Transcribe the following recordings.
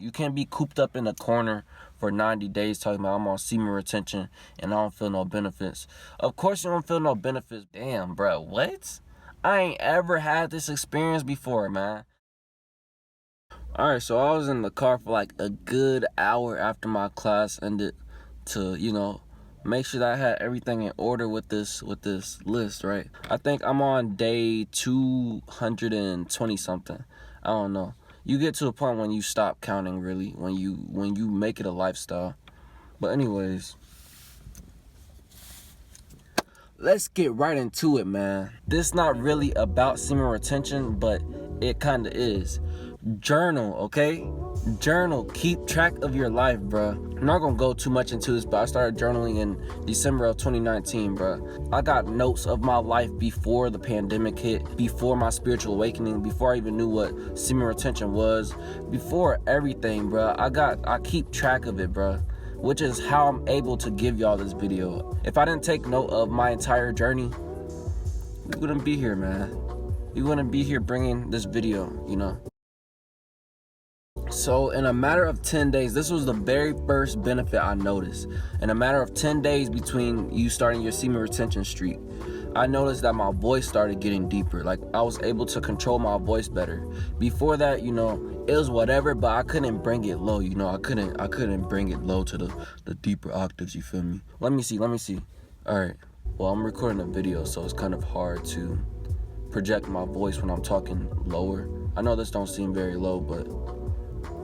You can't be cooped up in a corner for 90 days talking about I'm on semen retention and I don't feel no benefits. Of course you don't feel no benefits. Damn, bro, what? I ain't ever had this experience before, man. Alright, so I was in the car for like a good hour after my class ended to, make sure that I had everything in order with this list, right? I think I'm on day 220 something. I don't know. You get to a point when you stop counting, really, when you make it a lifestyle. But anyways, let's get right into it, man. This not really about semen retention, but it kind of is. Journal, okay? Journal. Keep track of your life, bro. I'm not gonna go too much into this, but I started journaling in December of 2019, bro. I got notes of my life before the pandemic hit, before my spiritual awakening, before I even knew what semen retention was, before everything, bro. I keep track of it, bro, which is how I'm able to give y'all this video. If I didn't take note of my entire journey, we wouldn't be here, man. We wouldn't be here bringing this video, So in a matter of 10 days, this was the very first benefit I noticed. In a matter of 10 days between you starting your semen retention streak, I noticed that my voice started getting deeper. Like, I was able to control my voice better. Before that, it was whatever, but I couldn't bring it low, I couldn't bring it low to the deeper octaves, you feel me? Let me see. All right, well, I'm recording a video, so it's kind of hard to project my voice when I'm talking lower. I know this don't seem very low, but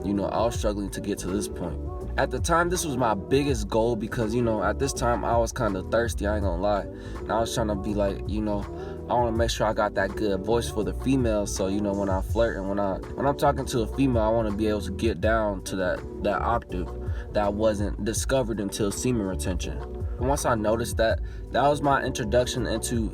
I was struggling to get to this point. At the time, this was my biggest goal because, at this time, I was kind of thirsty, I ain't gonna lie. And I was trying to be like, I want to make sure I got that good voice for the females. So, when I flirt and when I'm talking to a female, I want to be able to get down to that octave that wasn't discovered until semen retention. And once I noticed that was my introduction into,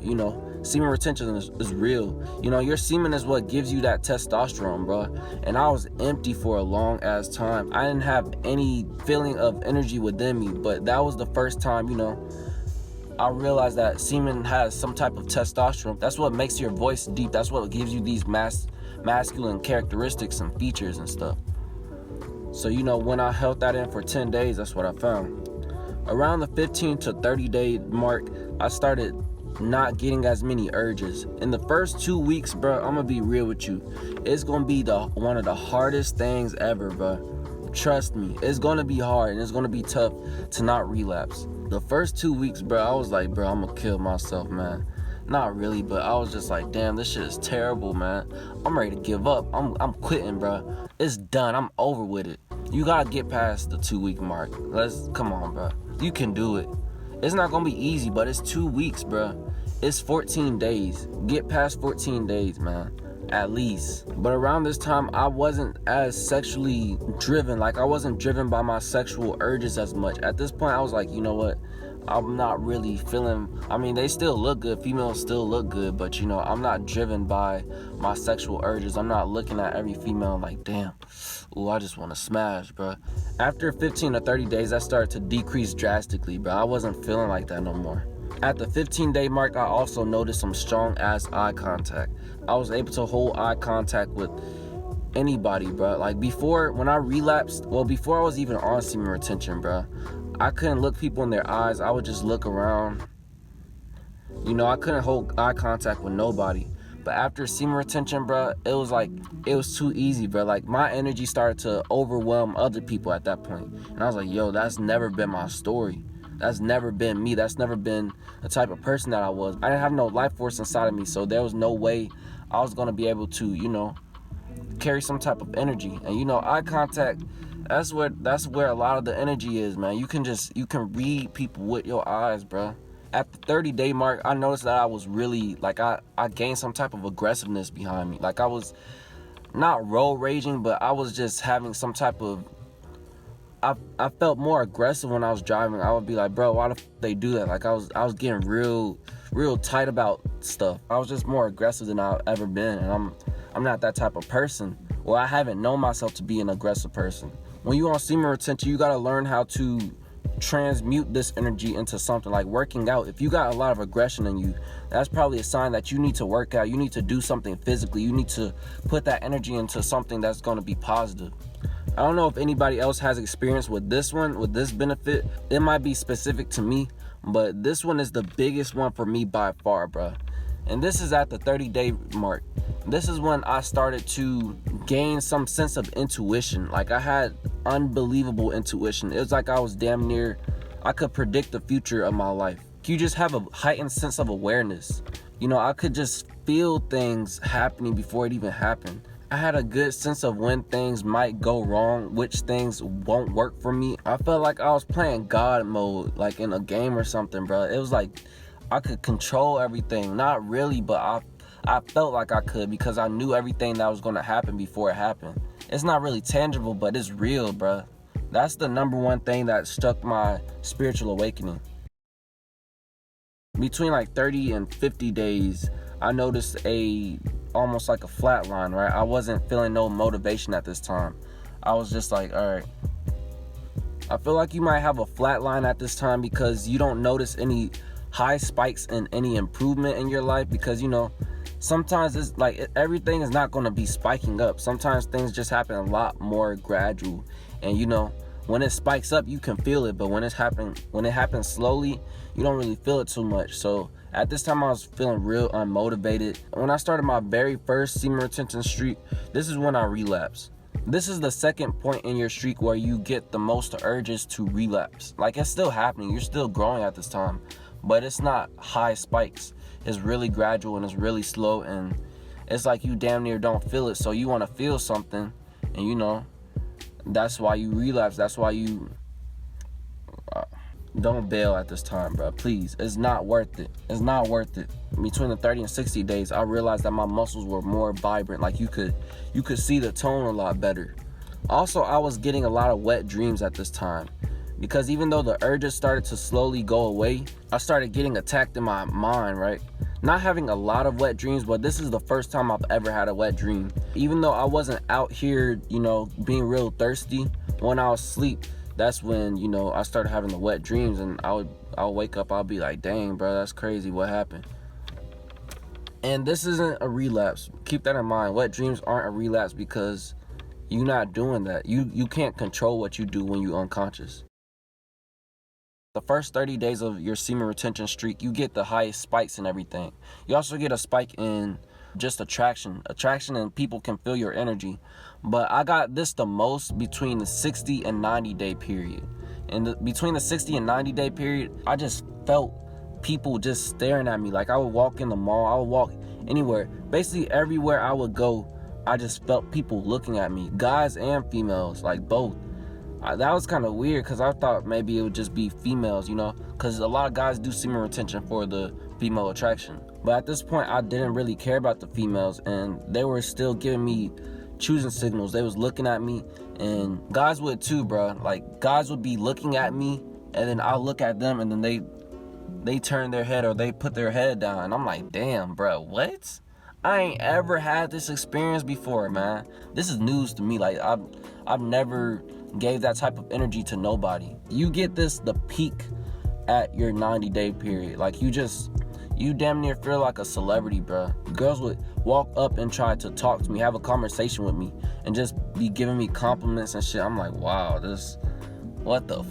semen retention is real. Your semen is what gives you that testosterone, bro. And I was empty for a long ass time. I didn't have any feeling of energy within me, but that was the first time, I realized that semen has some type of testosterone. That's what makes your voice deep. That's what gives you these masculine characteristics and features and stuff. So, when I held that in for 10 days, that's what I found. Around the 15 to 30 day mark, I started not getting as many urges. In the first 2 weeks, bro, I'm gonna be real with you. It's gonna be one of the hardest things ever, bro. Trust me, it's gonna be hard and it's gonna be tough to not relapse. The first 2 weeks, bro, I was like, bro, I'm gonna kill myself, man. Not really, but I was just like, damn, this shit is terrible, man. I'm ready to give up. I'm quitting, bro. It's done. I'm over with it. You gotta get past the 2 week mark. Come on, bro. You can do it. It's not gonna be easy, but it's 2 weeks, bro. It's 14 days. Get past 14 days, man. At least. But around this time, I wasn't as sexually driven. Like, I wasn't driven by my sexual urges as much. At this point, I was like, you know what? I'm not really feeling, they still look good. Females still look good, but I'm not driven by my sexual urges. I'm not looking at every female like, damn, ooh, I just want to smash, bro. After 15 to 30 days, that started to decrease drastically, bro. I wasn't feeling like that no more. At the 15-day mark, I also noticed some strong ass eye contact. I was able to hold eye contact with anybody, bro. Like, before, when I relapsed, before I was even on semen retention, bro, I couldn't look people in their eyes. I would just look around. I couldn't hold eye contact with nobody. But after semen retention, bro, it was too easy, bro. Like, my energy started to overwhelm other people at that point. And I was like, yo, that's never been my story. That's never been me. That's never been the type of person that I was. I didn't have no life force inside of me, so there was no way I was going to be able to, carry some type of energy. And, eye contact, that's where a lot of the energy is, man. You can read people with your eyes, bro. At the 30-day mark, I noticed that I was really, like, I gained some type of aggressiveness behind me. Like, I was not road raging, but I was just having some type of, I felt more aggressive when I was driving. I would be like, bro, why the they do that? Like, I was getting real tight about stuff. I was just more aggressive than I've ever been, and I'm not that type of person. Well, I haven't known myself to be an aggressive person. When you're on semen retention, you gotta learn how to transmute this energy into something like working out. If you got a lot of aggression in you, that's probably a sign that you need to work out. You need to do something physically. You need to put that energy into something that's going to be positive. I don't know if anybody else has experience with this one, with this benefit. It might be specific to me, but this one is the biggest one for me by far, bro. And this is at the 30-day mark. This is when I started to gain some sense of intuition. Like, I had unbelievable intuition. It was like I was damn near, I could predict the future of my life. You just have a heightened sense of awareness. You know, I could just feel things happening before it even happened. I had a good sense of when things might go wrong, which things won't work for me. I felt like I was playing God mode, like in a game or something, bro. It was like I could control everything. Not really, but I felt like I could, because I knew everything that was going to happen before it happened. It's not really tangible, but it's real, bro. That's the number one thing that struck my spiritual awakening. Between like 30 and 50 days, I noticed almost like a flat line, right? I wasn't feeling no motivation at this time. I was just like, all right. I feel like you might have a flat line at this time because you don't notice any high spikes and any improvement in your life, because, you know, sometimes it's like everything is not going to be spiking up. Sometimes things just happen a lot more gradual, and, you know, when it spikes up, you can feel it, but when it happens slowly, you don't really feel it too much. So at this time, I was feeling real unmotivated. When I started my very first semen retention streak, this is when I relapsed. This is the second point in your streak where you get the most urges to relapse. Like, it's still happening. You're still growing at this time, but it's not high spikes. It's really gradual and it's really slow, and it's like you damn near don't feel it. So you want to feel something, and, you know, that's why you relapse. That's why you don't bail at this time, bro. Please, it's not worth it. It's not worth it. Between the 30 and 60 days, I realized that my muscles were more vibrant. Like, you could see the tone a lot better. Also, I was getting a lot of wet dreams at this time, because even though the urges started to slowly go away, I started getting attacked in my mind, right? Not having a lot of wet dreams, but this is the first time I've ever had a wet dream. Even though I wasn't out here, you know, being real thirsty, when I was asleep, that's when, you know, I started having the wet dreams, and I'll wake up, I'll be like, dang, bro, that's crazy, what happened? And this isn't a relapse. Keep that in mind. Wet dreams aren't a relapse because you're not doing that. You can't control what you do when you're unconscious. The first 30 days of your semen retention streak, you get the highest spikes and everything. You also get a spike in just attraction, and people can feel your energy. But I got this the most between the 60 and 90 day period. And between the 60 and 90 day period, I just felt people just staring at me. Like, I would walk in the mall, I would walk anywhere. Basically everywhere I would go, I just felt people looking at me, guys and females, like both. That was kind of weird, because I thought maybe it would just be females, you know, because a lot of guys do semen retention for the female attraction. But at this point, I didn't really care about the females, and they were still giving me choosing signals. They was looking at me, and guys would too, bro. Like, guys would be looking at me, and then I'll look at them, and then they turn their head, or they put their head down, and I'm like, damn, bro, what? I ain't ever had this experience before, man. This is news to me. Like, I've never gave that type of energy to nobody. You get the peak at your 90-day period. Like, you damn near feel like a celebrity, bro. Girls would walk up and try to talk to me, have a conversation with me, and just be giving me compliments and shit. I'm like, wow, what the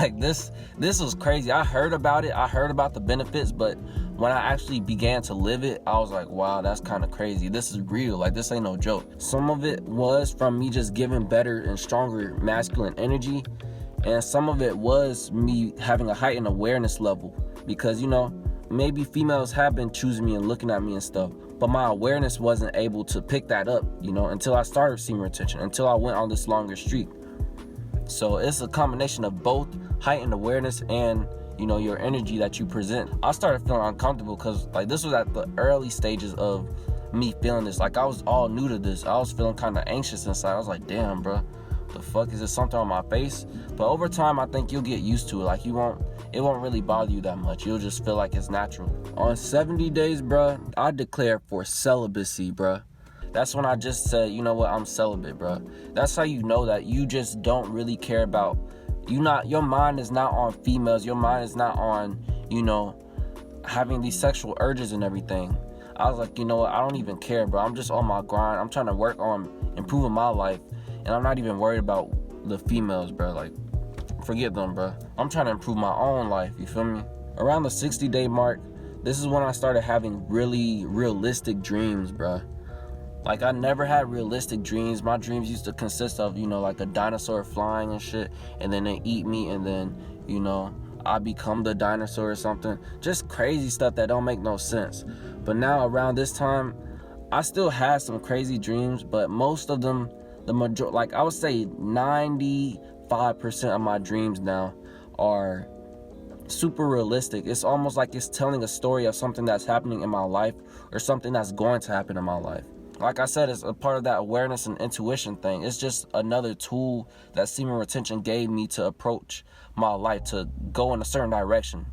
like, this was crazy. I heard about it. I heard about the benefits, but when I actually began to live it, I was like, wow, that's kind of crazy. This is real. Like, this ain't no joke. Some of it was from me just giving better and stronger masculine energy, and some of it was me having a heightened awareness level, because, you know, maybe females have been choosing me and looking at me and stuff, but my awareness wasn't able to pick that up, you know, until I started semen retention, until I went on this longer streak. So it's a combination of both heightened awareness and, you know, your energy that you present. I started feeling uncomfortable because, like, this was at the early stages of me feeling this. Like, I was all new to this. I was feeling kind of anxious inside. I was like, damn, bro, the fuck, is this something on my face? But over time, I think you'll get used to it. Like, it won't really bother you that much. You'll just feel like it's natural. On 70 days, bro, I declared for celibacy, bro. That's when I just said, you know what, I'm celibate, bro. That's how you know that you just don't really care about, your mind is not on females. Your mind is not on, you know, having these sexual urges and everything. I was like, you know what, I don't even care, bro. I'm just on my grind. I'm trying to work on improving my life. And I'm not even worried about the females, bro. Like, forget them, bro. I'm trying to improve my own life, you feel me? Around the 60-day mark, this is when I started having really realistic dreams, bro. Like, I never had realistic dreams. My dreams used to consist of, like a dinosaur flying and shit, and then they eat me, and then, I become the dinosaur or something. Just crazy stuff that don't make no sense. But now, around this time, I still had some crazy dreams, but most of them, like, I would say 95% of my dreams now are super realistic. It's almost like it's telling a story of something that's happening in my life or something that's going to happen in my life. Like I said, it's a part of that awareness and intuition thing. It's just another tool that semen retention gave me to approach my life, to go in a certain direction,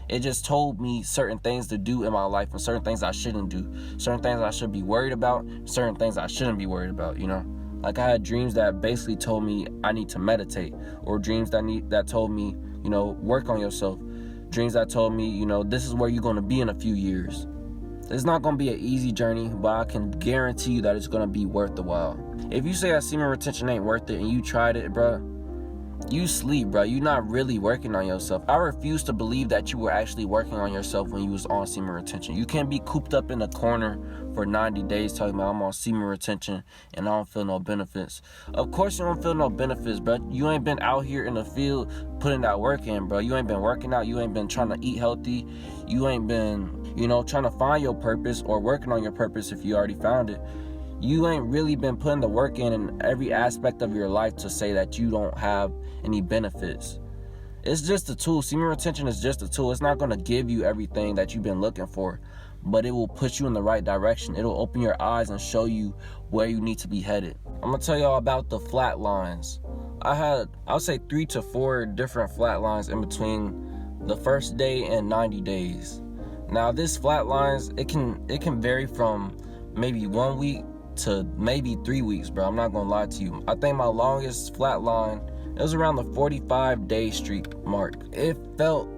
It just told me certain things to do in my life and certain things I shouldn't do. Certain things I should be worried about, certain things I shouldn't be worried about, Like, I had dreams that basically told me I need to meditate, or dreams that told me, work on yourself. Dreams that told me, this is where you're going to be in a few years. It's not going to be an easy journey, but I can guarantee you that it's going to be worth the while. If you say that semen retention ain't worth it and you tried it, bro, you sleep, bro. You're not really working on yourself. I refuse to believe that you were actually working on yourself when you was on semen retention. You can't be cooped up in a corner for 90 days talking about I'm on semen retention and I don't feel no benefits. Of course you don't feel no benefits, bro. You ain't been out here in the field putting that work in, bro. You ain't been working out. You ain't been trying to eat healthy. You ain't been, trying to find your purpose or working on your purpose if you already found it. You ain't really been putting the work in every aspect of your life to say that you don't have any benefits. It's just a tool. Semen retention is just a tool. It's not going to give you everything that you've been looking for, but it will put you in the right direction. It'll open your eyes and show you where you need to be headed. I'm going to tell y'all about the flat lines. I would say 3 to 4 different flat lines in between the first day and 90 days. Now, this flat lines, it can vary from maybe 1 week to maybe 3 weeks, bro. I'm not gonna lie to you. I think my longest flat line, it was around the 45-day streak mark. It felt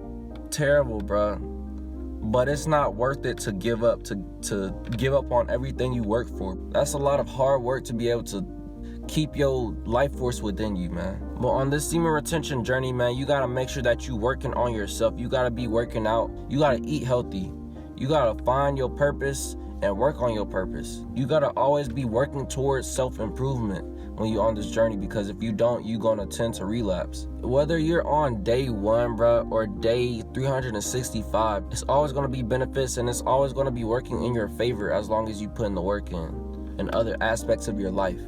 terrible, bro, but it's not worth it to give up on everything you work for. That's a lot of hard work to be able to keep your life force within you, man. But on this semen retention journey, man, you gotta make sure that you working on yourself. You gotta be working out. You gotta eat healthy. You gotta find your purpose and work on your purpose. You gotta always be working towards self-improvement when you're on this journey, because if you don't, you're gonna tend to relapse. Whether you're on day 1, bro, or day 365, it's always gonna be benefits, and it's always gonna be working in your favor as long as you put in the work in other aspects of your life.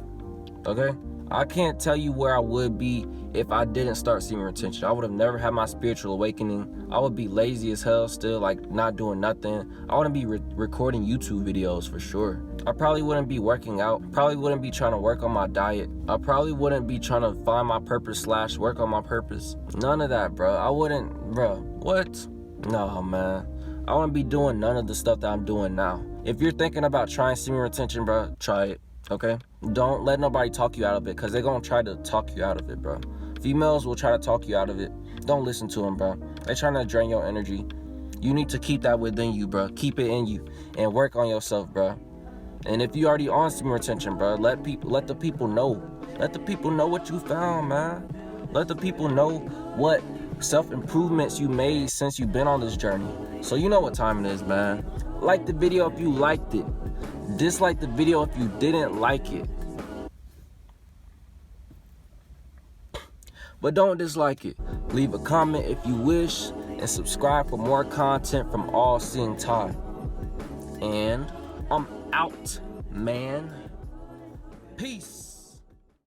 Okay? I can't tell you where I would be if I didn't start semen retention. I would have never had my spiritual awakening. I would be lazy as hell still, like not doing nothing. I wouldn't be recording YouTube videos for sure. I probably wouldn't be working out. Probably wouldn't be trying to work on my diet. I probably wouldn't be trying to find my purpose / work on my purpose. None of that, bro. I wouldn't, bro. What? No, man. I wouldn't be doing none of the stuff that I'm doing now. If you're thinking about trying semen retention, bro, try it. Okay? Don't let nobody talk you out of it, because they're going to try to talk you out of it, bro. Females will try to talk you out of it. Don't listen to them, bro. They're trying to drain your energy. You need to keep that within you, bro. Keep it in you and work on yourself, bro. And if you already on semen retention, bro, let the people know. Let the people know what you found, man. Let the people know what self-improvements you made since you've been on this journey. So you know what time it is, man. Like the video if you liked it. Dislike the video if you didn't like it. But don't dislike it. Leave a comment if you wish, and subscribe for more content from All Seeing Ty. And I'm out, man. Peace.